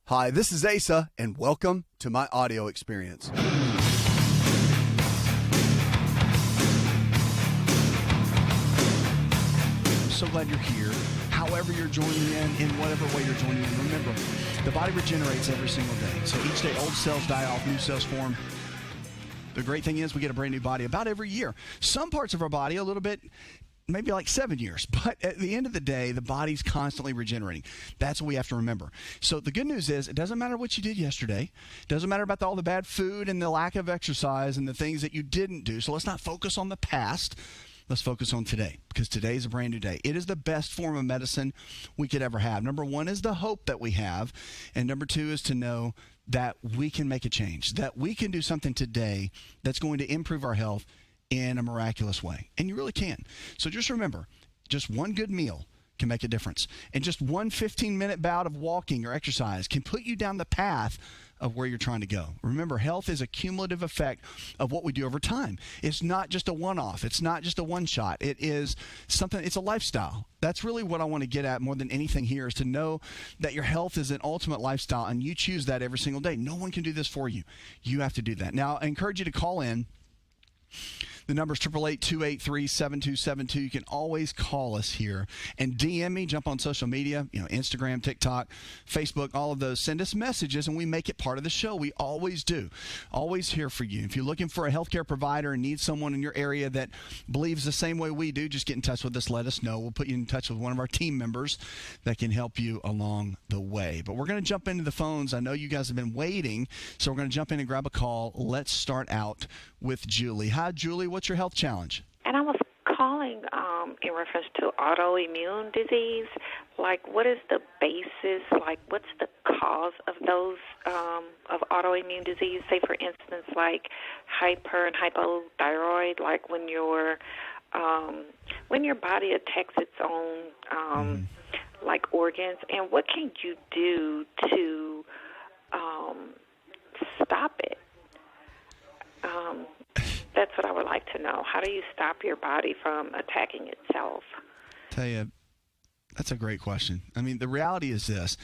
Hi, this is Asa, and welcome to my audio experience. I'm so glad you're here. However you're joining in whatever way you're joining in, remember, the body regenerates every single day. So each day, old cells die off, new cells form. The great thing is we get a brand new body about every year. Some parts of our body a little bit, maybe like 7 years. But at the end of the day, the body's constantly regenerating. That's what we have to remember. So the good news is it doesn't matter what you did yesterday. It doesn't matter about all the bad food and the lack of exercise and the things that you didn't do. So let's not focus on the past. Let's focus on today, because today is a brand new day. It is the best form of medicine we could ever have. Number one is the hope that we have. And number two is to know that we can make a change, that we can do something today that's going to improve our health in a miraculous way. And you really can. So just remember, just one good meal can make a difference. And just one 15-minute bout of walking or exercise can put you down the path of where you're trying to go. Remember, health is a cumulative effect of what we do over time. It's not just a one-off. It's not just a one-shot. It is something, it's a lifestyle. That's really what I want to get at more than anything here, is to know that your health is an ultimate lifestyle, and you choose that every single day. No one can do this for you. You have to do that. Now, I encourage you to call in. The number is 888-283-7272. You can always call us here and DM me, jump on social media, Instagram, TikTok, Facebook, all of those. Send us messages and we make it part of the show. We always do. Always here for you. If you're looking for a healthcare provider and need someone in your area that believes the same way we do, just get in touch with us. Let us know. We'll put you in touch with one of our team members that can help you along the way. But we're going to jump into the phones. I know you guys have been waiting, so we're going to jump in and grab a call. Let's start out with Julie. Hi, Julie. What's your health challenge? And I was calling in reference to autoimmune disease. Like, what is the basis? Like, what's the cause of those of autoimmune disease? Say, for instance, like hyper and hypothyroid. Like when your body attacks its own like organs. And what can you do to stop it? That's what I would like to know. How do you stop your body from attacking itself? Tell you, that's a great question. I mean, the reality is this.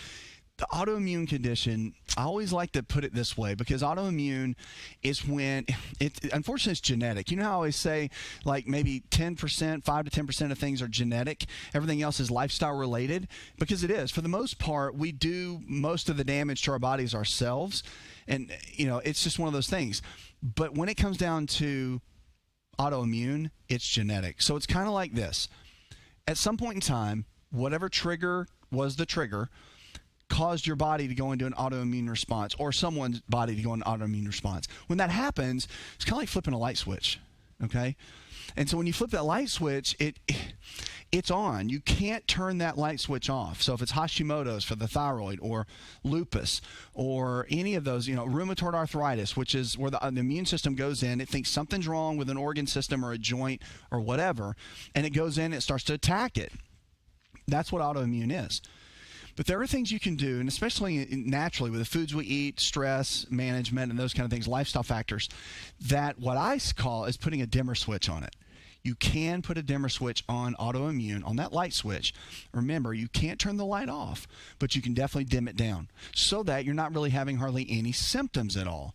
The autoimmune condition, I always like to put it this way, because autoimmune is when, unfortunately, it's genetic. You know how I always say, like, maybe 10%, 5 to 10% of things are genetic. Everything else is lifestyle related, because it is. For the most part, we do most of the damage to our bodies ourselves. And, it's just one of those things. But when it comes down to autoimmune, it's genetic. So it's kind of like this. At some point in time, whatever trigger was the trigger caused your body to go into an autoimmune response, or someone's body to go into an autoimmune response. When that happens, it's kind of like flipping a light switch, okay? And so when you flip that light switch, it's on. You can't turn that light switch off. So if it's Hashimoto's for the thyroid, or lupus, or any of those, rheumatoid arthritis, which is where the immune system goes in, it thinks something's wrong with an organ system or a joint or whatever, and it goes in and it starts to attack it. That's what autoimmune is. But there are things you can do, and especially naturally with the foods we eat, stress management, and those kind of things, lifestyle factors, that what I call is putting a dimmer switch on it. You can put a dimmer switch on autoimmune, on that light switch. Remember, you can't turn the light off, but you can definitely dim it down so that you're not really having hardly any symptoms at all.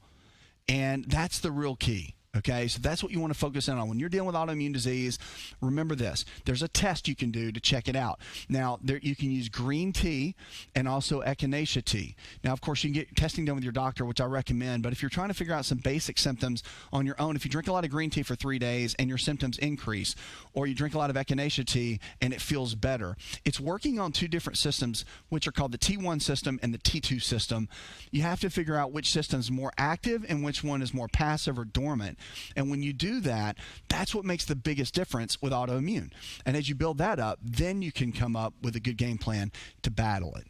And that's the real key. Okay, so that's what you want to focus in on. When you're dealing with autoimmune disease, remember this. There's a test you can do to check it out. Now, you can use green tea and also echinacea tea. Now, of course, you can get testing done with your doctor, which I recommend. But if you're trying to figure out some basic symptoms on your own, if you drink a lot of green tea for 3 days and your symptoms increase, or you drink a lot of echinacea tea and it feels better, it's working on two different systems, which are called the T1 system and the T2 system. You have to figure out which system is more active and which one is more passive or dormant. And when you do that, that's what makes the biggest difference with autoimmune. And as you build that up, then you can come up with a good game plan to battle it.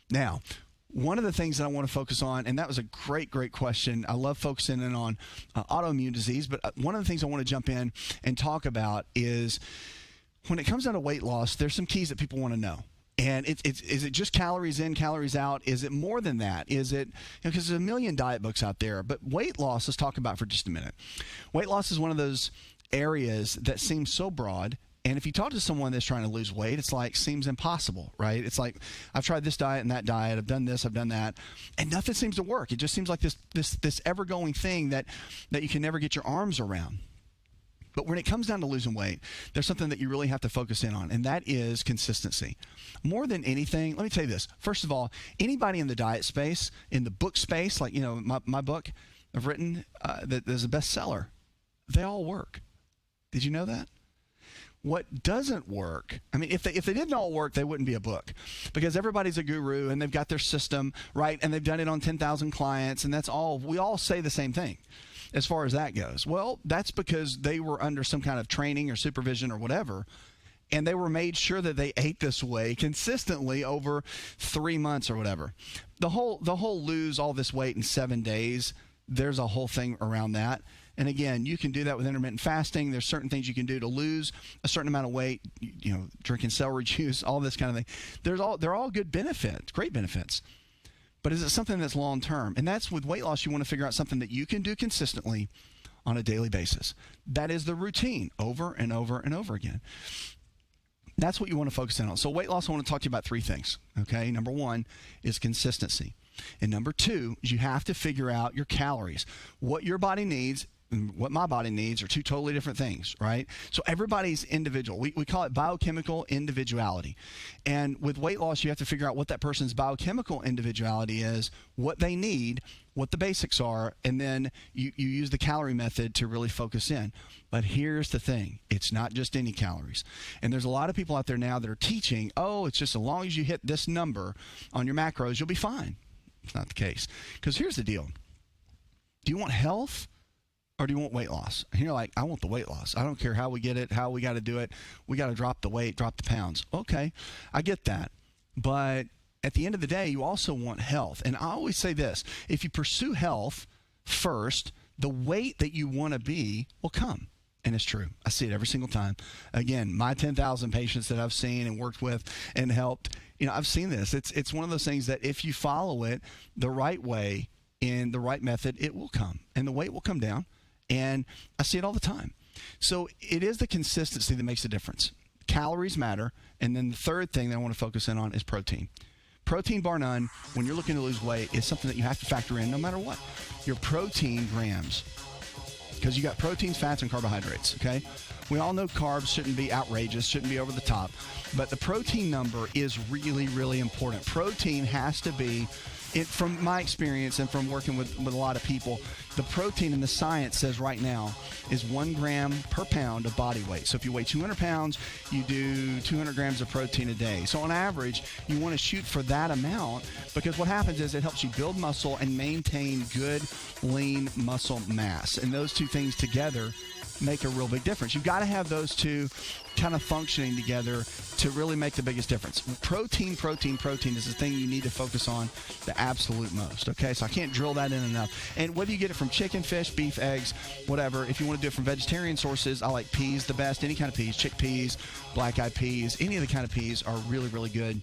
Now, one of the things that I want to focus on, and that was a great question. I love focusing in on autoimmune disease, but one of the things I want to jump in and talk about is when it comes down to weight loss, there's some keys that people want to know. And is it just calories in, calories out? Is it more than that? Is it, because there's a million diet books out there, but weight loss, let's talk about for just a minute. Weight loss is one of those areas that seems so broad And if you talk to someone that's trying to lose weight, it's like, seems impossible, right? It's like, I've tried this diet and that diet. I've done this, I've done that, and nothing seems to work. It just seems like this ever-going thing that you can never get your arms around. But when it comes down to losing weight, there's something that you really have to focus in on, and that is consistency. More than anything, let me tell you this. First of all, anybody in the diet space, in the book space, like, my book I've written that is a bestseller, they all work. Did you know that? What doesn't work, I mean, if they didn't all work, they wouldn't be a book, because everybody's a guru and they've got their system, right? And they've done it on 10,000 clients, and that's all. We all say the same thing as far as that goes. Well, that's because they were under some kind of training or supervision or whatever, and they were made sure that they ate this way consistently over 3 months or whatever. The whole lose all this weight in 7 days, there's a whole thing around that. And again, you can do that with intermittent fasting. There's certain things you can do to lose a certain amount of weight, drinking celery juice, all this kind of thing. They're all good benefits, great benefits. But is it something that's long-term? And that's with weight loss, you want to figure out something that you can do consistently on a daily basis. That is the routine over and over and over again. That's what you want to focus in on. So weight loss, I want to talk to you about 3 things, okay? Number 1 is consistency. And number 2 is you have to figure out your calories. What your body needs and what my body needs are 2 totally different things, right? So everybody's individual. We call it biochemical individuality. And with weight loss, you have to figure out what that person's biochemical individuality is, what they need, what the basics are, and then you use the calorie method to really focus in. But here's the thing. It's not just any calories. And there's a lot of people out there now that are teaching, it's just as long as you hit this number on your macros, you'll be fine. It's not the case. Because here's the deal. Do you want health or do you want weight loss? And you're like, I want the weight loss. I don't care how we get it, how we got to do it. We got to drop the weight, drop the pounds. Okay, I get that. But at the end of the day, you also want health. And I always say this. If you pursue health first, the weight that you want to be will come. And it's true. I see it every single time. Again, my 10,000 patients that I've seen and worked with and helped, I've seen this. It's one of those things that if you follow it the right way, in the right method, it will come. And the weight will come down. And I see it all the time. So it is the consistency that makes the difference. Calories matter. And then the third thing that I want to focus in on is protein. Protein, bar none, when you're looking to lose weight, is something that you have to factor in no matter what. Your protein grams. Because you got proteins, fats, and carbohydrates, okay? We all know carbs shouldn't be outrageous, shouldn't be over the top. But the protein number is really, really important. Protein has to be, from my experience and from working with a lot of people, the protein in the science says right now is 1 gram per pound of body weight. So if you weigh 200 pounds, you do 200 grams of protein a day. So on average, you want to shoot for that amount, because what happens is it helps you build muscle and maintain good, lean muscle mass. And those 2 things together make a real big difference. You've got to have those 2 kind of functioning together to really make the biggest difference. Protein is the thing you need to focus on the absolute most, okay? So I can't drill that in enough. And whether you get it from chicken, fish, beef, eggs, whatever, if you want to do it from vegetarian sources, I like peas the best. Any kind of peas, chickpeas, black-eyed peas, any of the kind of peas are really, really good.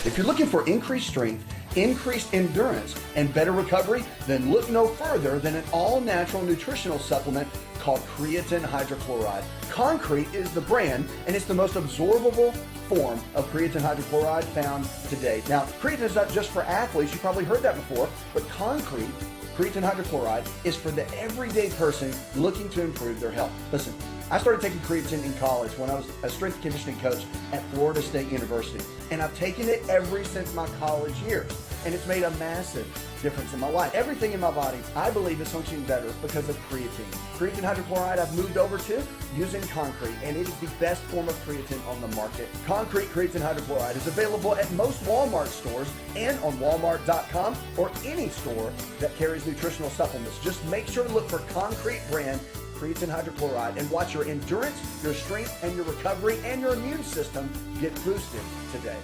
If you're looking for increased strength, increased endurance, and better recovery, then look no further than an all-natural nutritional supplement called creatine hydrochloride. Concrete is the brand, and it's the most absorbable form of creatine hydrochloride found today. Now, creatine is not just for athletes. You've probably heard that before, but creatine hydrochloride is for the everyday person looking to improve their health. Listen, I started taking creatine in college when I was a strength and conditioning coach at Florida State University. And I've taken it ever since my college years. And it's made a massive difference in my life. Everything in my body, I believe, is functioning better because of creatine. Creatine hydrochloride I've moved over to using Concrete, and it is the best form of creatine on the market. Concrete creatine hydrochloride is available at most Walmart stores and on Walmart.com or any store that carries nutritional supplements. Just make sure to look for Concrete brand creatine hydrochloride and watch your endurance, your strength, and your recovery and your immune system get boosted today.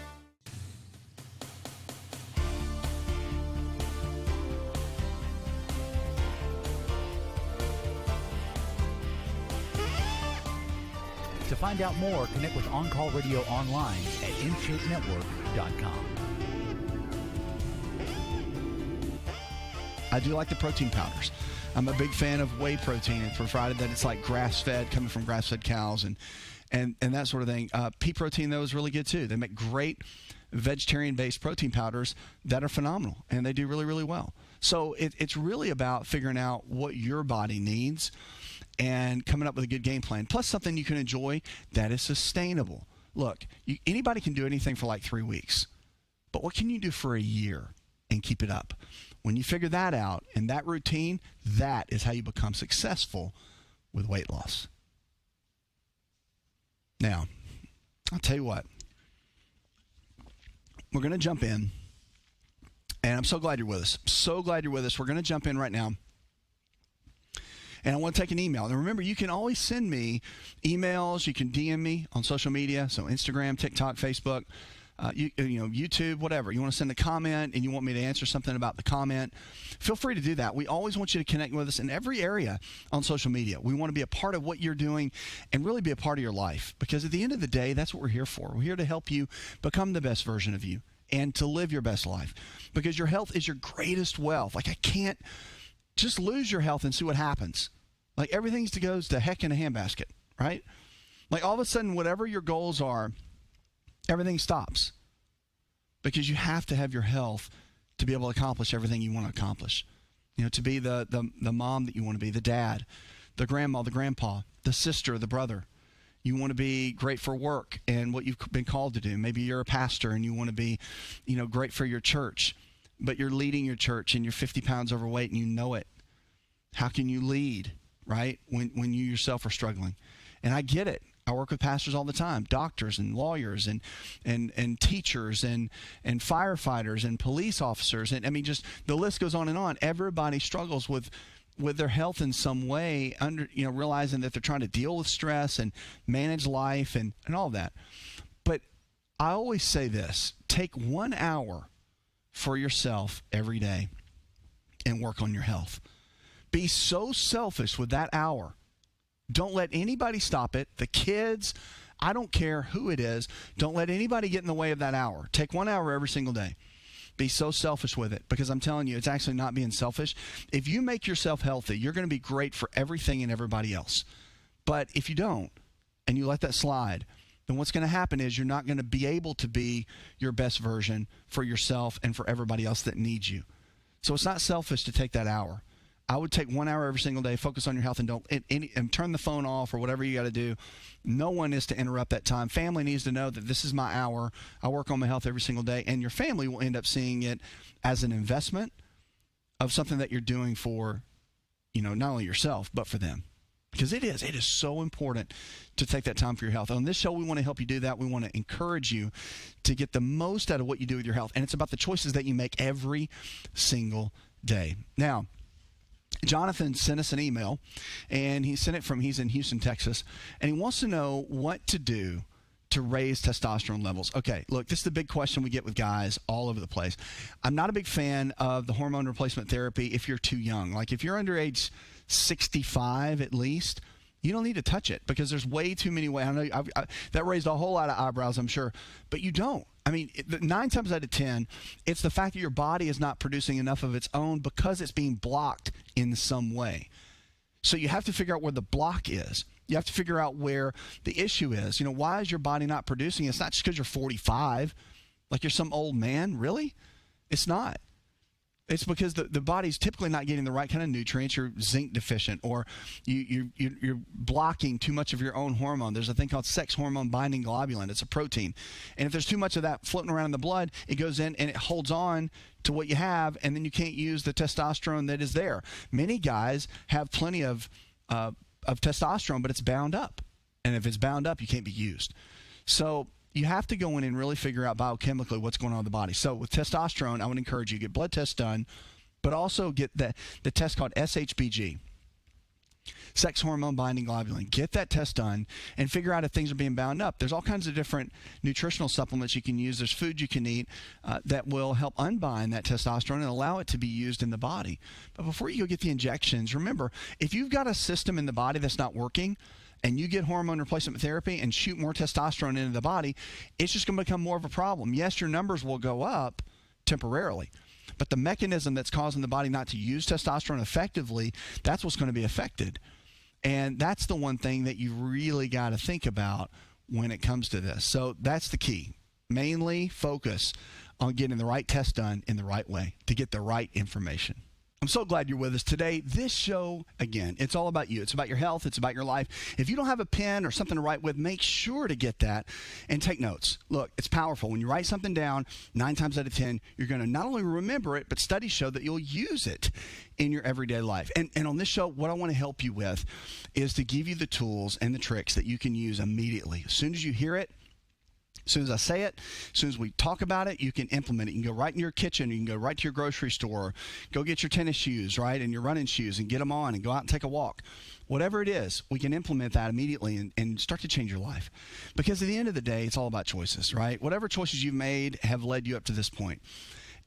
To find out more, connect with On Call Radio online at InShapeNetwork.com. I do like the protein powders. I'm a big fan of whey protein. It's provided that it's like grass-fed, coming from grass-fed cows and that sort of thing. Pea protein, though, is really good, too. They make great vegetarian-based protein powders that are phenomenal, and they do really, really well. So it's really about figuring out what your body needs and coming up with a good game plan, plus something you can enjoy that is sustainable. Look, anybody can do anything for like 3 weeks, but what can you do for a year and keep it up? When you figure that out and that routine, that is how you become successful with weight loss. Now, I'll tell you what. We're going to jump in, and I'm so glad you're with us. So glad you're with us. We're going to jump in right now, and I want to take an email. And remember, you can always send me emails. You can DM me on social media, so Instagram, TikTok, Facebook, YouTube, whatever. You want to send a comment and you want me to answer something about the comment, feel free to do that. We always want you to connect with us in every area on social media. We want to be a part of what you're doing and really be a part of your life, because at the end of the day, that's what we're here for. We're here to help you become the best version of you and to live your best life, because your health is your greatest wealth. Like, I can't just lose your health and see what happens. Like, everything goes to heck in a handbasket, right? Like, all of a sudden, whatever your goals are, everything stops, because you have to have your health to be able to accomplish everything you want to accomplish. You know, to be the mom that you want to be, the dad, the grandma, the grandpa, the sister, the brother. You want to be great for work and what you've been called to do. Maybe you're a pastor and you want to be, great for your church, but you're leading your church and you're 50 pounds overweight and you know it. How can you lead, right, when you yourself are struggling? And I get it. I work with pastors all the time, doctors and lawyers and teachers and firefighters and police officers. And I mean, just the list goes on and on. Everybody struggles with their health in some way, realizing that they're trying to deal with stress and manage life and all of that. But I always say this: take 1 hour for yourself every day and work on your health. Be so selfish with that hour. Don't let anybody stop it. The kids, I don't care who it is. Don't let anybody get in the way of that hour. Take 1 hour every single day. Be so selfish with it, because I'm telling you, it's actually not being selfish. If you make yourself healthy, you're going to be great for everything and everybody else. But if you don't, and you let that slide, then what's going to happen is you're not going to be able to be your best version for yourself and for everybody else that needs you. So it's not selfish to take that hour. I would take 1 hour every single day, focus on your health, and turn the phone off or whatever you got to do. No one is to interrupt that time. Family needs to know that this is my hour. I work on my health every single day, and your family will end up seeing it as an investment of something that you're doing for, not only yourself, but for them. Because it is so important to take that time for your health. On this show, we want to help you do that. We want to encourage you to get the most out of what you do with your health. And it's about the choices that you make every single day. Now, Jonathan sent us an email, and he's in Houston, Texas, and he wants to know what to do to raise testosterone levels. Okay, look, this is the big question we get with guys all over the place. I'm not a big fan of the hormone replacement therapy if you're too young. Like, if you're under age 65 at least, you don't need to touch it, because there's way too many ways. I know that raised a whole lot of eyebrows, I'm sure, but you don't. I mean, 9 times out of 10, it's the fact that your body is not producing enough of its own because it's being blocked in some way. So you have to figure out where the block is. You have to figure out where the issue is. Why is your body not producing? It's not just because you're 45, like you're some old man. Really? It's not. It's because the body's typically not getting the right kind of nutrients. You're zinc deficient, or you're blocking too much of your own hormone. There's a thing called sex hormone binding globulin. It's a protein. And if there's too much of that floating around in the blood, it goes in and it holds on to what you have, and then you can't use the testosterone that is there. Many guys have plenty of testosterone, but it's bound up. And if it's bound up, you can't be used. So you have to go in and really figure out biochemically what's going on in the body. So with testosterone, I would encourage you to get blood tests done, but also get the test called SHBG, sex hormone binding globulin. Get that test done and figure out if things are being bound up. There's all kinds of different nutritional supplements you can use. There's food you can eat that will help unbind that testosterone and allow it to be used in the body. But before you go get the injections, remember, if you've got a system in the body that's not working, and you get hormone replacement therapy and shoot more testosterone into the body, it's just going to become more of a problem. Yes, your numbers will go up temporarily, But the mechanism that's causing the body not to use testosterone effectively, that's what's going to be affected. And that's the one thing that you really got to think about when it comes to this. So that's the key. Mainly focus on getting the right test done in the right way to get the right information. I'm so glad you're with us today. This show, again, it's all about you. It's about your health. It's about your life. If you don't have a pen or something to write with, make sure to get that and take notes. Look, it's powerful. When you write something down, 9 times out of 10, you're going to not only remember it, but studies show that you'll use it in your everyday life. And on this show, what I want to help you with is to give you the tools and the tricks that you can use immediately. As soon as you hear it, as soon as I say it, as soon as we talk about it, you can implement it. You can go right in your kitchen. You can go right to your grocery store. Go get your tennis shoes, right, and your running shoes and get them on and go out and take a walk. Whatever it is, we can implement that immediately and start to change your life. Because at the end of the day, it's all about choices, right? Whatever choices you've made have led you up to this point.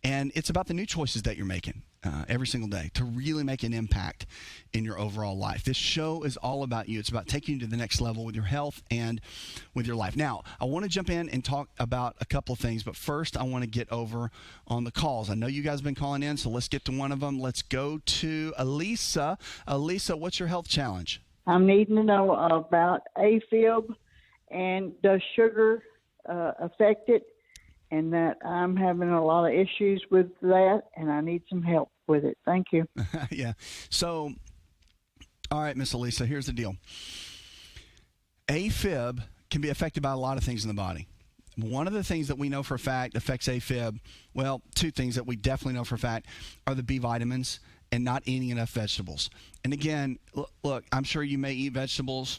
And it's about the new choices that you're making every single day to really make an impact in your overall life. This show is all about you. It's about taking you to the next level with your health and with your life. Now, I want to jump in and talk about a couple of things, but first I want to get over on the calls. I know you guys have been calling in, so let's get to one of them. Let's go to Elisa. Elisa, what's your health challenge? I'm needing to know about AFib and does sugar affect it? And that I'm having a lot of issues with that, and I need some help with it. Thank you. Yeah. So, all right, Miss Elisa, here's the deal. AFib can be affected by a lot of things in the body. One of the things that we know for a fact affects AFib, well, 2 things that we definitely know for a fact are the B vitamins and not eating enough vegetables. And again, look, I'm sure you may eat vegetables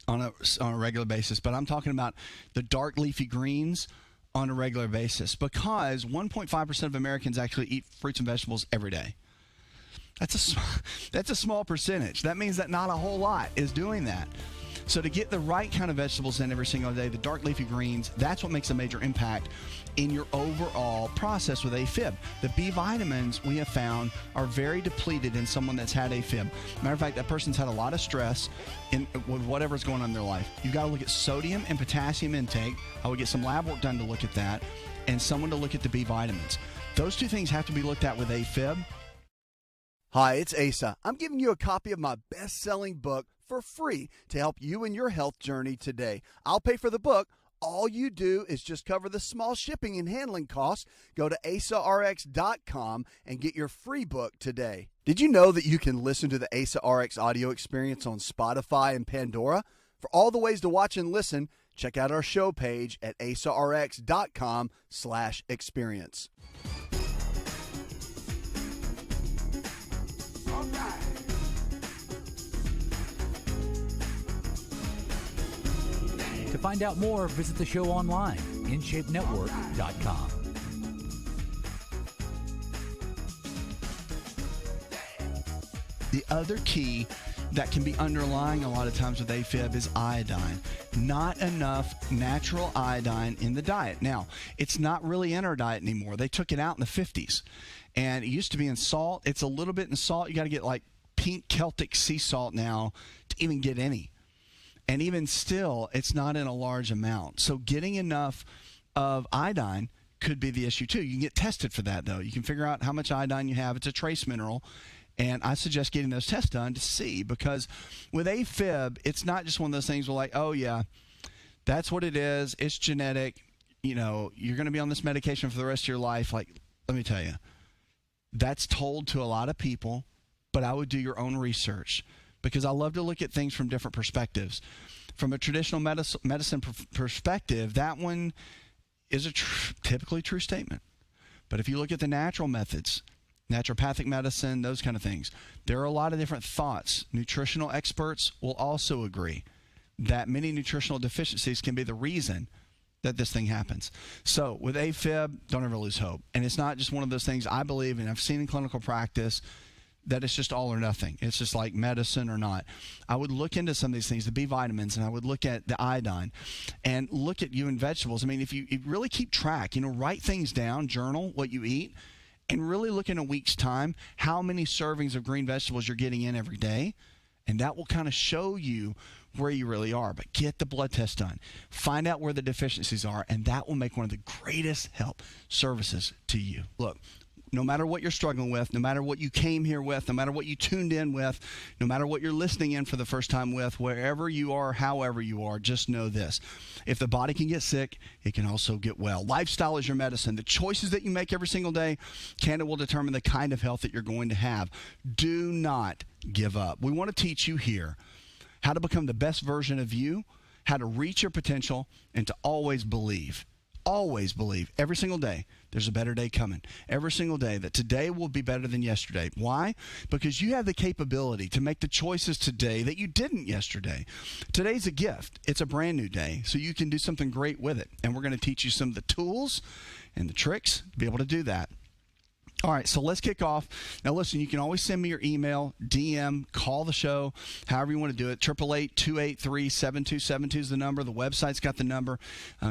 on a regular basis, but I'm talking about the dark leafy greens on a regular basis, because 1.5% of Americans actually eat fruits and vegetables every day. That's a small percentage. That means that not a whole lot is doing that. So to get the right kind of vegetables in every single day, the dark leafy greens, that's what makes a major impact in your overall process with AFib. The B vitamins, we have found, are very depleted in someone that's had AFib. Matter of fact, that person's had a lot of stress with whatever's going on in their life. You've got to look at sodium and potassium intake. I would get some lab work done to look at that, and someone to look at the B vitamins. Those 2 things have to be looked at with AFib. Hi, it's Asa. I'm giving you a copy of my best-selling book for free to help you in your health journey today. I'll pay for the book. All you do is just cover the small shipping and handling costs. Go to AsaRx.com and get your free book today. Did you know that you can listen to the AsaRx audio experience on Spotify and Pandora? For all the ways to watch and listen, check out our show page at AsaRx.com/experience. To find out more, visit the show online, InShapeNetwork.com. The other key that can be underlying a lot of times with AFib is iodine. Not enough natural iodine in the diet. Now, it's not really in our diet anymore. They took it out in the 50s. And it used to be in salt. It's a little bit in salt. You got to get like pink Celtic sea salt now to even get any. And even still, it's not in a large amount. So getting enough of iodine could be the issue too. You can get tested for that, though. You can figure out how much iodine you have. It's a trace mineral. And I suggest getting those tests done to see, because with AFib, it's not just one of those things where like, oh, yeah, that's what it is. It's genetic. You know, you're going to be on this medication for the rest of your life. Like, let me tell you, that's told to a lot of people, but I would do your own research, because I love to look at things from different perspectives. From a traditional medicine perspective, that one is a typically true statement. But if you look at the natural methods, naturopathic medicine, those kind of things, there are a lot of different thoughts. Nutritional experts will also agree that many nutritional deficiencies can be the reason that this thing happens. So with AFib, don't ever lose hope. And it's not just one of those things I believe, and I've seen in clinical practice, that it's just all or nothing. It's just like medicine or not. I would look into some of these things, the B vitamins, and I would look at the iodine and look at you in vegetables. I mean, if you really keep track, write things down, journal what you eat, and really look in a week's time how many servings of green vegetables you're getting in every day. And that will kind of show you where you really are. But get the blood test done. Find out where the deficiencies are, and that will make one of the greatest help services to you. Look, no matter what you're struggling with, no matter what you came here with, no matter what you tuned in with, no matter what you're listening in for the first time with, wherever you are, however you are, just know this. If the body can get sick, it can also get well. Lifestyle is your medicine. The choices that you make every single day will determine the kind of health that you're going to have. Do not give up. We want to teach you here how to become the best version of you, how to reach your potential, and to always believe. Always believe every single day there's a better day coming. Every single day that today will be better than yesterday. Why? Because you have the capability to make the choices today that you didn't yesterday. Today's a gift. It's a brand new day, so you can do something great with it. And we're going to teach you some of the tools and the tricks to be able to do that. All right, so let's kick off. Now, listen, you can always send me your email, DM, call the show, however you want to do it. 888-283-7272 is the number. The website's got the number.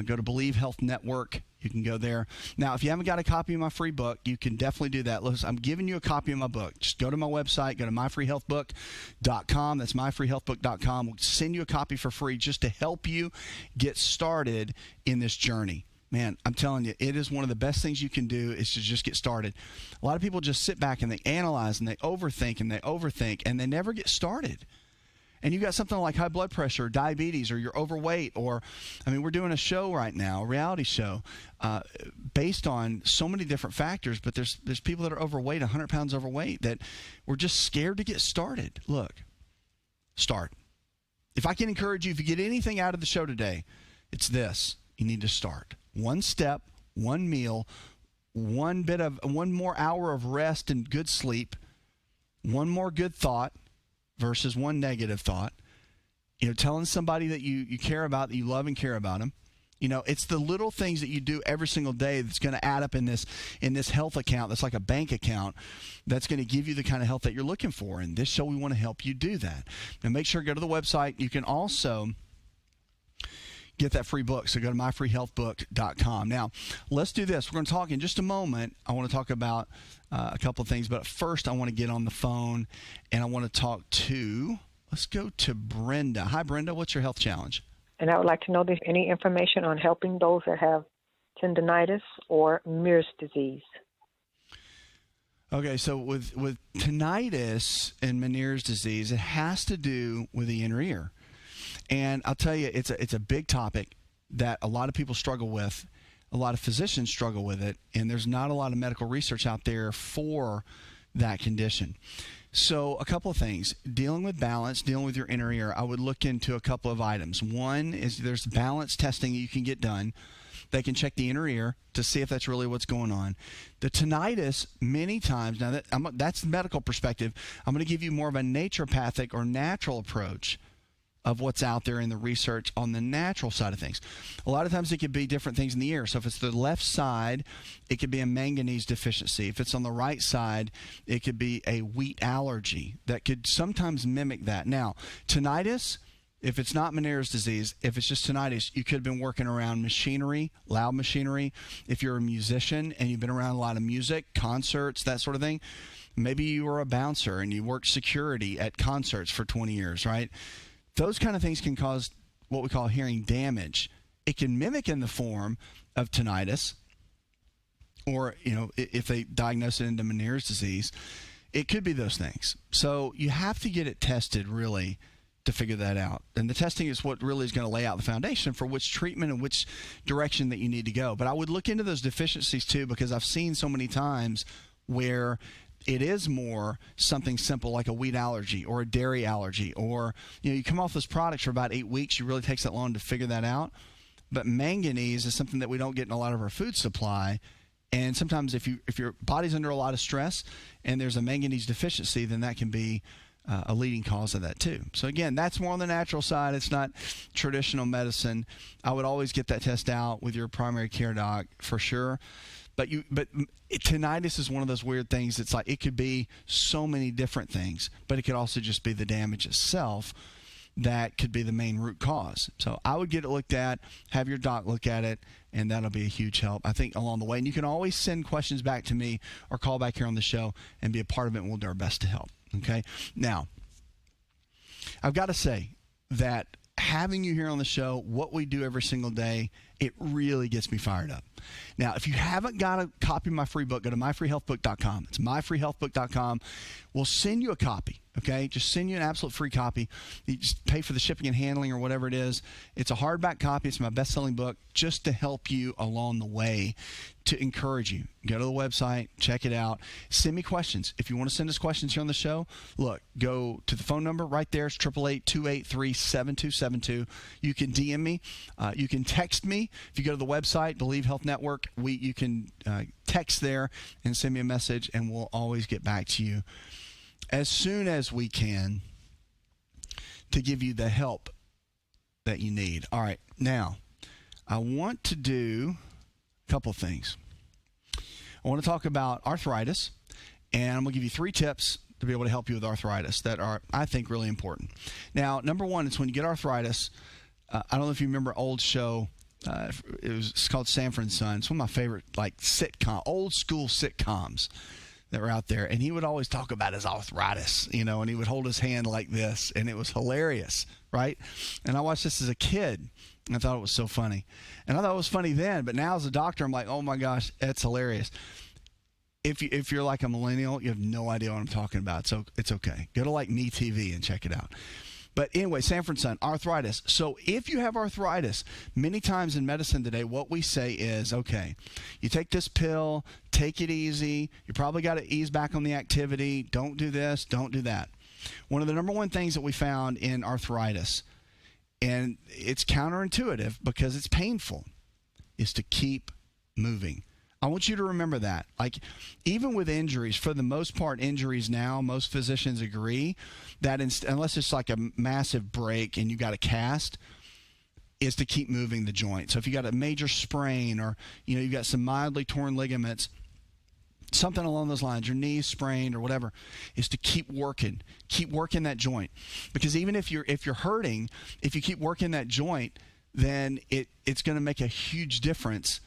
Go to Believe Health Network. You can go there. Now, if you haven't got a copy of my free book, you can definitely do that. Listen, I'm giving you a copy of my book. Just go to my website, go to myfreehealthbook.com. That's myfreehealthbook.com. We'll send you a copy for free just to help you get started in this journey. Man, I'm telling you, it is one of the best things you can do is to just get started. A lot of people just sit back and they analyze and they overthink and they never get started. And you got something like high blood pressure, or diabetes, or you're overweight, or, I mean, we're doing a show right now, a reality show, based on so many different factors, but there's people that are overweight, 100 pounds overweight, that we're just scared to get started. Look, start. If I can encourage you, if you get anything out of the show today, it's this. You need to start. One step, one meal, one more hour of rest and good sleep, one more good thought versus one negative thought. You know, telling somebody that you care about, that you love and care about them. You know, it's the little things that you do every single day that's going to add up in this health account that's like a bank account that's going to give you the kind of health that you're looking for. And this show, we want to help you do that. Now, make sure to go to the website. You can also get that free book. So go to myfreehealthbook.com. Now, let's do this. We're going to talk in just a moment. I want to talk about a couple of things. But first, I want to get on the phone, and I want to talk to, let's go to Brenda. Hi, Brenda. What's your health challenge? And I would like to know if there's any information on helping those that have tendinitis or Meniere's disease. Okay, so with tinnitus and Meniere's disease, it has to do with the inner ear. And I'll tell you, it's a big topic that a lot of people struggle with. A lot of physicians struggle with it, and there's not a lot of medical research out there for that condition. So a couple of things. Dealing with balance, dealing with your inner ear, I would look into a couple of items. One is there's balance testing you can get done. They can check the inner ear to see if that's really what's going on. The tinnitus, many times, now that's the medical perspective. I'm going to give you more of a naturopathic or natural approach of what's out there in the research on the natural side of things. A lot of times it could be different things in the ear. So if it's the left side, it could be a manganese deficiency. If it's on the right side, it could be a wheat allergy that could sometimes mimic that. Now, tinnitus, if it's not Meniere's disease, if it's just tinnitus, you could have been working around machinery, loud machinery. If you're a musician and you've been around a lot of music, concerts, that sort of thing, maybe you were a bouncer and you worked security at concerts for 20 years, right? Those kind of things can cause what we call hearing damage. It can mimic in the form of tinnitus, or, you know, if they diagnose it into Meniere's disease, it could be those things. So you have to get it tested, really, to figure that out. And the testing is what really is going to lay out the foundation for which treatment and which direction that you need to go. But I would look into those deficiencies, too, because I've seen so many times where it is more something simple like a wheat allergy or a dairy allergy, or, you know, you come off those products for about 8 weeks. It really takes that long to figure that out. But manganese is something that we don't get in a lot of our food supply. And sometimes if your body's under a lot of stress and there's a manganese deficiency, then that can be a leading cause of that too. So again, that's more on the natural side. It's not traditional medicine. I would always get that test out with your primary care doc for sure. But tinnitus is one of those weird things. It's like it could be so many different things, but it could also just be the damage itself that could be the main root cause. So I would get it looked at, have your doc look at it, and that'll be a huge help, I think, along the way. And you can always send questions back to me or call back here on the show and be a part of it, and we'll do our best to help. Okay? Now, I've got to say that having you here on the show, what we do every single day, it really gets me fired up. Now, if you haven't got a copy of my free book, go to myfreehealthbook.com. It's myfreehealthbook.com. We'll send you a copy, okay? Just send you an absolute free copy. You just pay for the shipping and handling or whatever it is. It's a hardback copy. It's my best-selling book just to help you along the way, to encourage you. Go to the website, check it out. Send me questions. If you want to send us questions here on the show, look, go to the phone number right there. It's 888-283-7272. You can DM me. You can text me. If you go to the website, Believe Health Network, you can text there and send me a message, and we'll always get back to you as soon as we can to give you the help that you need. All right, now I want to do a couple of things. I want to talk about arthritis, and I'm going to give you 3 tips to be able to help you with arthritis that are, I think, really important. Now, number one is when you get arthritis, I don't know if you remember an old show. It's called Sanford and Son. It's one of my favorite, old school sitcoms that were out there. And he would always talk about his arthritis, and he would hold his hand like this, and it was hilarious, right? And I watched this as a kid, and I thought it was so funny. And I thought it was funny then, but now as a doctor, I'm like, oh my gosh, that's hilarious. If you're like a millennial, you have no idea what I'm talking about, so it's okay. Go to MeTV and check it out. But anyway, Sanford and Son, arthritis. So if you have arthritis, many times in medicine today, what we say is, okay, you take this pill, take it easy. You probably got to ease back on the activity. Don't do this, don't do that. One of the number one things that we found in arthritis, and it's counterintuitive because it's painful, is to keep moving. I want you to remember that. Even with injuries, for the most part, injuries now, most physicians agree that unless it's like a massive break and you got a cast, is to keep moving the joint. So if you got a major sprain or, you've got some mildly torn ligaments, something along those lines, your knee's sprained or whatever, is to keep working that joint. Because even if you're hurting, if you keep working that joint, then it's going to make a huge difference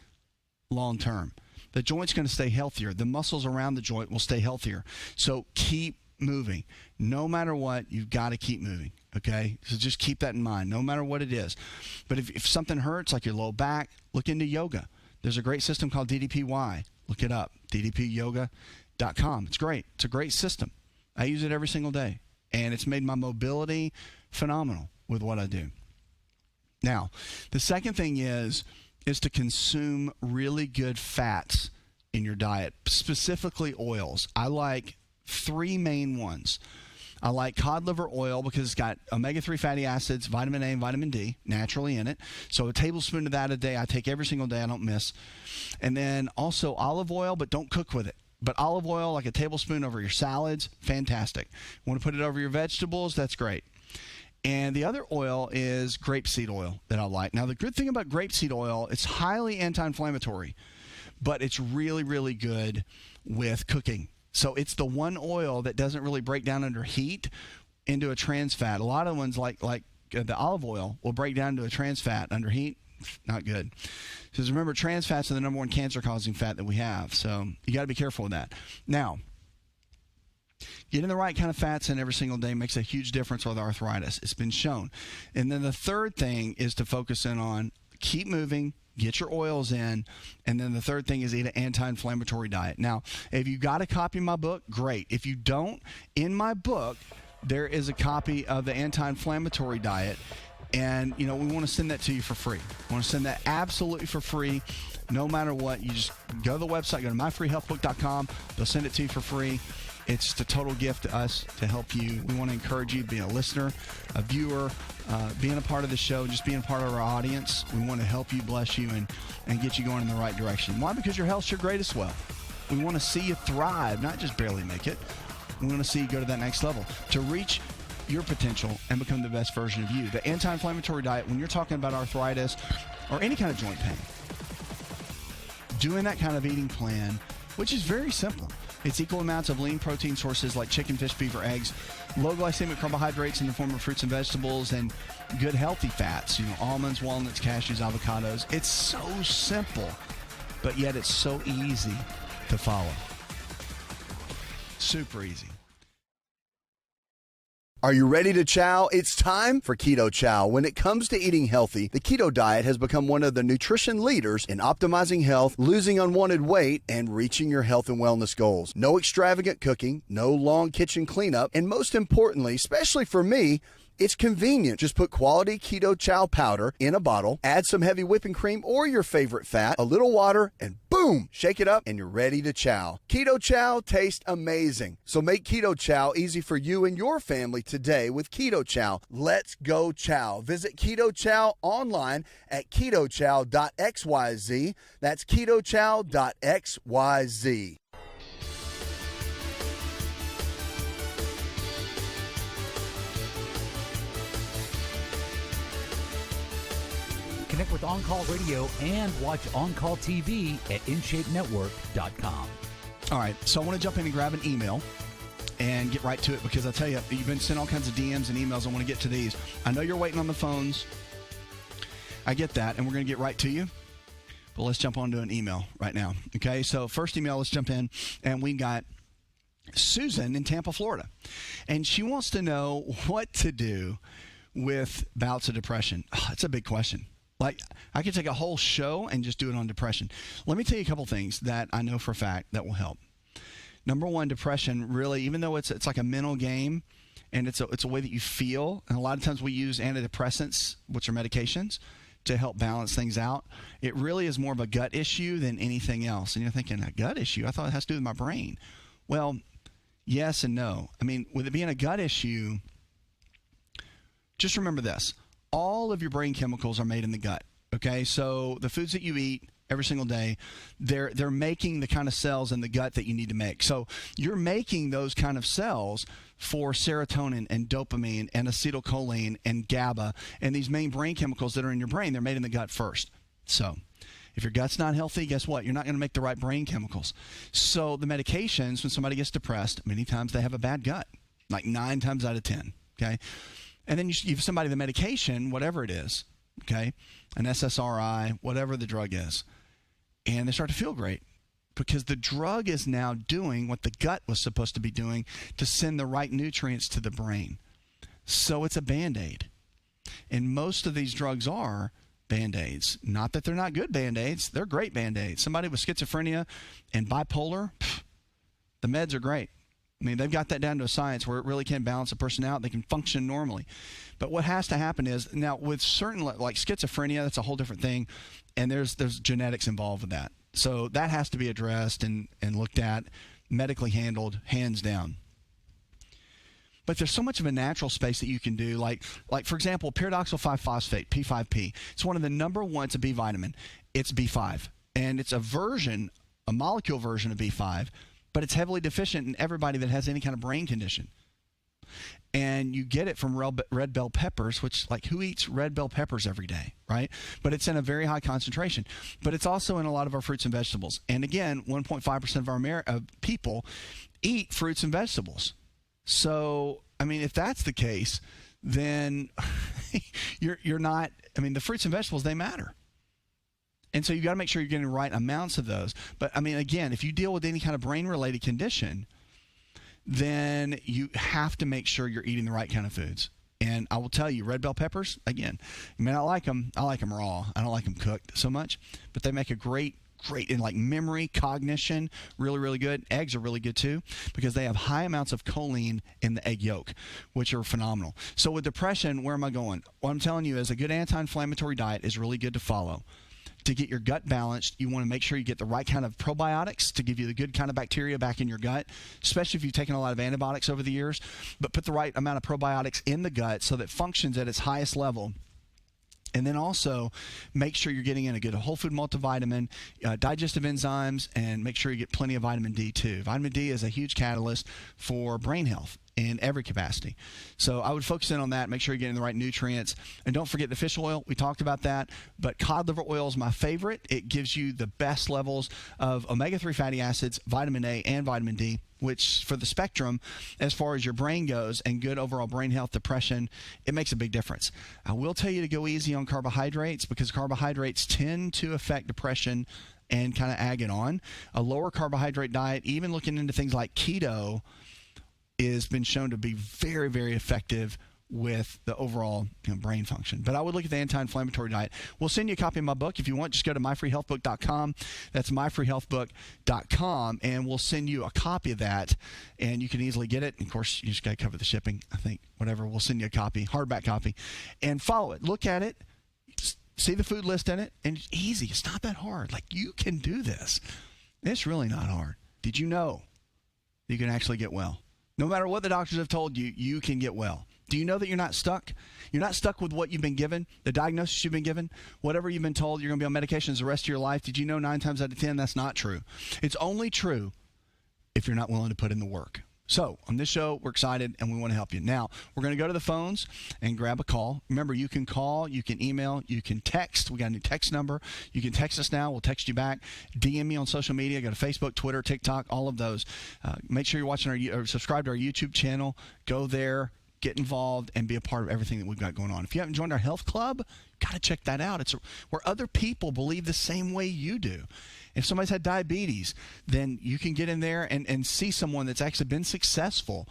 long term. The joint's going to stay healthier. The muscles around the joint will stay healthier. So keep moving. No matter what, you've got to keep moving, okay? So just keep that in mind, no matter what it is. But if something hurts, like your low back, look into yoga. There's a great system called DDPY. Look it up, ddpyoga.com. It's great. It's a great system. I use it every single day, and it's made my mobility phenomenal with what I do. Now, the second thing is to consume really good fats in your diet, specifically oils. I like 3 main ones. I like cod liver oil because it's got omega-3 fatty acids, vitamin A and vitamin D naturally in it. So a tablespoon of that a day I take every single day. I don't miss. And then also olive oil, but don't cook with it. But olive oil, like a tablespoon over your salads, fantastic. Want to put it over your vegetables? That's great. And the other oil is grapeseed oil that I like. Now, the good thing about grapeseed oil, it's highly anti-inflammatory, but it's really, really good with cooking. So it's the one oil that doesn't really break down under heat into a trans fat. A lot of ones, like the olive oil, will break down into a trans fat under heat. Not good. Because remember, trans fats are the number 1 cancer-causing fat that we have. So you got to be careful with that. Now, getting the right kind of fats in every single day makes a huge difference with arthritis. It's been shown. And then the third thing is to focus in on keep moving, get your oils in, and then the third thing is eat an anti-inflammatory diet. Now, if you got a copy of my book, great. If you don't, in my book, there is a copy of the anti-inflammatory diet, and we want to send that to you for free. We want to send that absolutely for free, no matter what. You just go to the website, go to myfreehealthbook.com. They'll send it to you for free. It's just a total gift to us to help you. We want to encourage you being a listener, a viewer, being a part of the show, just being a part of our audience. We want to help you, bless you, and get you going in the right direction. Why? Because your health's your greatest wealth. We want to see you thrive, not just barely make it. We want to see you go to that next level to reach your potential and become the best version of you. The anti-inflammatory diet, when you're talking about arthritis or any kind of joint pain, doing that kind of eating plan, which is very simple. It's equal amounts of lean protein sources like chicken, fish, beef, or eggs, low glycemic carbohydrates in the form of fruits and vegetables, and good healthy fats, almonds, walnuts, cashews, avocados. It's so simple, but yet it's so easy to follow. Super easy. Are you ready to chow? It's time for Keto Chow. When it comes to eating healthy, the keto diet has become one of the nutrition leaders in optimizing health, losing unwanted weight, and reaching your health and wellness goals. No extravagant cooking, no long kitchen cleanup, and most importantly, especially for me, it's convenient. Just put quality Keto Chow powder in a bottle, add some heavy whipping cream or your favorite fat, a little water, and boom, shake it up and you're ready to chow. Keto Chow tastes amazing. So make Keto Chow easy for you and your family today with Keto Chow. Let's go chow. Visit Keto Chow online at ketochow.xyz. That's ketochow.xyz. Connect with On Call Radio and watch On Call TV at InShapeNetwork.com. All right, so I want to jump in and grab an email and get right to it because I tell you, you've been sending all kinds of DMs and emails. I want to get to these. I know you're waiting on the phones. I get that, and we're going to get right to you. But let's jump on to an email right now. Okay, so first email, let's jump in, and we got Susan in Tampa, Florida. And she wants to know what to do with bouts of depression. Oh, it's a big question. Like, I could take a whole show and just do it on depression. Let me tell you a couple things that I know for a fact that will help. Number one, depression really, even though it's like a mental game and it's a way that you feel, and a lot of times we use antidepressants, which are medications, to help balance things out. It really is more of a gut issue than anything else. And you're thinking, a gut issue? I thought it has to do with my brain. Well, yes and no. I mean, with it being a gut issue, just remember this. All of your brain chemicals are made in the gut, okay? So the foods that you eat every single day, they're making the kind of cells in the gut that you need to make. So you're making those kind of cells for serotonin and dopamine and acetylcholine and GABA and these main brain chemicals that are in your brain. They're made in the gut first. So if your gut's not healthy, guess what? You're not going to make the right brain chemicals. So the medications, when somebody gets depressed, many times they have a bad gut, like 9 times out of 10, okay? And then you give somebody the medication, whatever it is, okay, an SSRI, whatever the drug is, and they start to feel great because the drug is now doing what the gut was supposed to be doing to send the right nutrients to the brain. So it's a Band-Aid. And most of these drugs are Band-Aids. Not that they're not good Band-Aids. They're great Band-Aids. Somebody with schizophrenia and bipolar, the meds are great. I mean, they've got that down to a science where it really can balance a person out. They can function normally. But what has to happen is, now with certain, like schizophrenia, that's a whole different thing, and there's genetics involved with that. So that has to be addressed and looked at, medically handled, hands down. But there's so much of a natural space that you can do, like for example, pyridoxal 5-phosphate, P5P. It's one of the number one, it's a B vitamin. It's B5. And it's a molecule version of B5, but it's heavily deficient in everybody that has any kind of brain condition. And you get it from red bell peppers, which, like, who eats red bell peppers every day, right? But it's in a very high concentration. But it's also in a lot of our fruits and vegetables. And again, 1.5% of our people eat fruits and vegetables. So, I mean, if that's the case, then you're not, I mean, the fruits and vegetables, they matter. And so you've got to make sure you're getting the right amounts of those. But, I mean, again, if you deal with any kind of brain-related condition, then you have to make sure you're eating the right kind of foods. And I will tell you, red bell peppers, again, you may not like them. I like them raw. I don't like them cooked so much. But they make a great in, like, memory, cognition, really, really good. Eggs are really good, too, because they have high amounts of choline in the egg yolk, which are phenomenal. So with depression, where am I going? What I'm telling you is a good anti-inflammatory diet is really good to follow. To get your gut balanced, you want to make sure you get the right kind of probiotics to give you the good kind of bacteria back in your gut, especially if you've taken a lot of antibiotics over the years. But put the right amount of probiotics in the gut so that it functions at its highest level. And then also make sure you're getting in a good whole food multivitamin, digestive enzymes, and make sure you get plenty of vitamin D too. Vitamin D is a huge catalyst for brain health in every capacity. So I would focus in on that, make sure you're getting the right nutrients. And don't forget the fish oil. We talked about that. But cod liver oil is my favorite. It gives you the best levels of omega-3 fatty acids, vitamin A, and vitamin D, which for the spectrum, as far as your brain goes and good overall brain health, depression, it makes a big difference. I will tell you to go easy on carbohydrates because carbohydrates tend to affect depression and kind of ag it on. A lower carbohydrate diet, even looking into things like keto, has been shown to be very, very effective with the overall brain function. But I would look at the anti-inflammatory diet. We'll send you a copy of my book. If you want, just go to myfreehealthbook.com. That's myfreehealthbook.com, and we'll send you a copy of that, and you can easily get it. And of course, you just got to cover the shipping, I think. Whatever, we'll send you a copy, hardback copy, and follow it. Look at it. See the food list in it, and it's easy. It's not that hard. Like, you can do this. It's really not hard. Did you know you can actually get well? No matter what the doctors have told you, you can get well. Do you know that you're not stuck? You're not stuck with what you've been given, the diagnosis you've been given, whatever you've been told you're going to be on medications the rest of your life. Did you know 9 times out of 10 that's not true? It's only true if you're not willing to put in the work. So on this show, we're excited, and we want to help you. Now, we're going to go to the phones and grab a call. Remember, you can call, you can email, you can text. We got a new text number. You can text us now. We'll text you back. DM me on social media. Go to Facebook, Twitter, TikTok, all of those. Make sure you're watching or subscribe to our YouTube channel. Go there. Get involved and be a part of everything that we've got going on. If you haven't joined our health club, got to check that out. It's where other people believe the same way you do. If somebody's had diabetes, then you can get in there and see someone that's actually been successful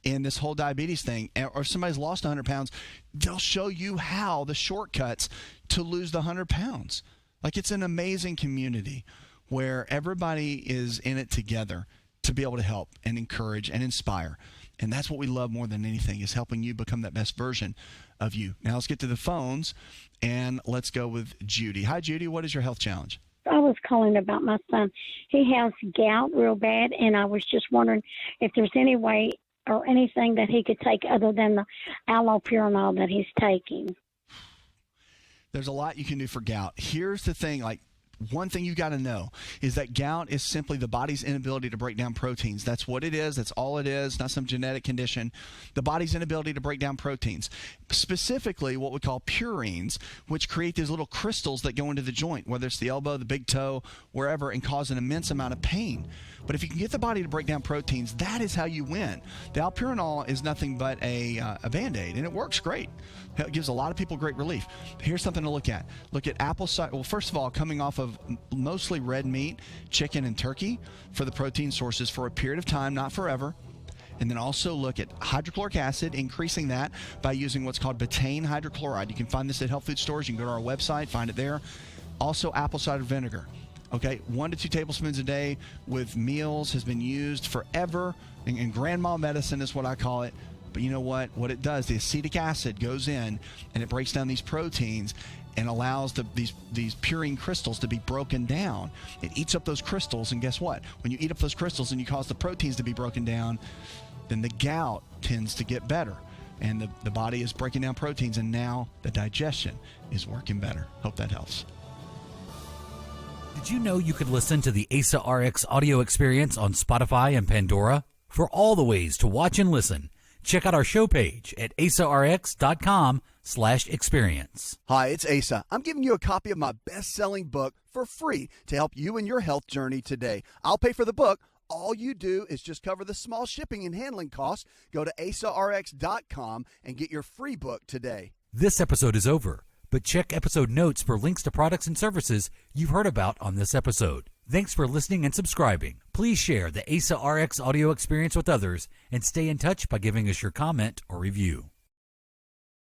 in this whole diabetes thing. Or if somebody's lost 100 pounds, they'll show you how the shortcuts to lose the 100 pounds. Like, it's an amazing community where everybody is in it together to be able to help and encourage and inspire. And that's what we love more than anything, is helping you become that best version of you. Now let's get to the phones, and let's go with Judy. Hi, Judy. What is your health challenge? I was calling about my son. He has gout real bad, and I was just wondering if there's any way or anything that he could take other than the allopurinol that he's taking. There's a lot you can do for gout. Here's the thing, one thing you got to know is that gout is simply the body's inability to break down proteins. That's what it is. That's all it is. Not some genetic condition. The body's inability to break down proteins. Specifically, what we call purines, which create these little crystals that go into the joint, whether it's the elbow, the big toe, wherever, and cause an immense amount of pain. But if you can get the body to break down proteins, that is how you win. The allopurinol is nothing but a Band-Aid, and it works great. It gives a lot of people great relief. Here's something to look at. Look at apple cider. Well, first of all, coming off of mostly red meat, chicken, and turkey for the protein sources for a period of time, not forever. And then also look at hydrochloric acid, increasing that by using what's called betaine hydrochloride. You can find this at health food stores. You can go to our website, find it there. Also, apple cider vinegar. Okay, 1 to 2 tablespoons a day with meals has been used forever, and grandma medicine is what I call it. But you know what? What it does, the acetic acid goes in and it breaks down these proteins and allows these purine crystals to be broken down. It eats up those crystals, and guess what? When you eat up those crystals and you cause the proteins to be broken down, then the gout tends to get better. And the body is breaking down proteins, and now the digestion is working better. Hope that helps. Did you know you could listen to the AsaRx audio experience on Spotify and Pandora? For all the ways to watch and listen, check out our show page at asarx.com/experience. Hi, it's Asa. I'm giving you a copy of my best-selling book for free to help you in your health journey today. I'll pay for the book. All you do is just cover the small shipping and handling costs. Go to asarx.com and get your free book today. This episode is over, but check episode notes for links to products and services you've heard about on this episode. Thanks for listening and subscribing. Please share the AsaRx audio experience with others and stay in touch by giving us your comment or review.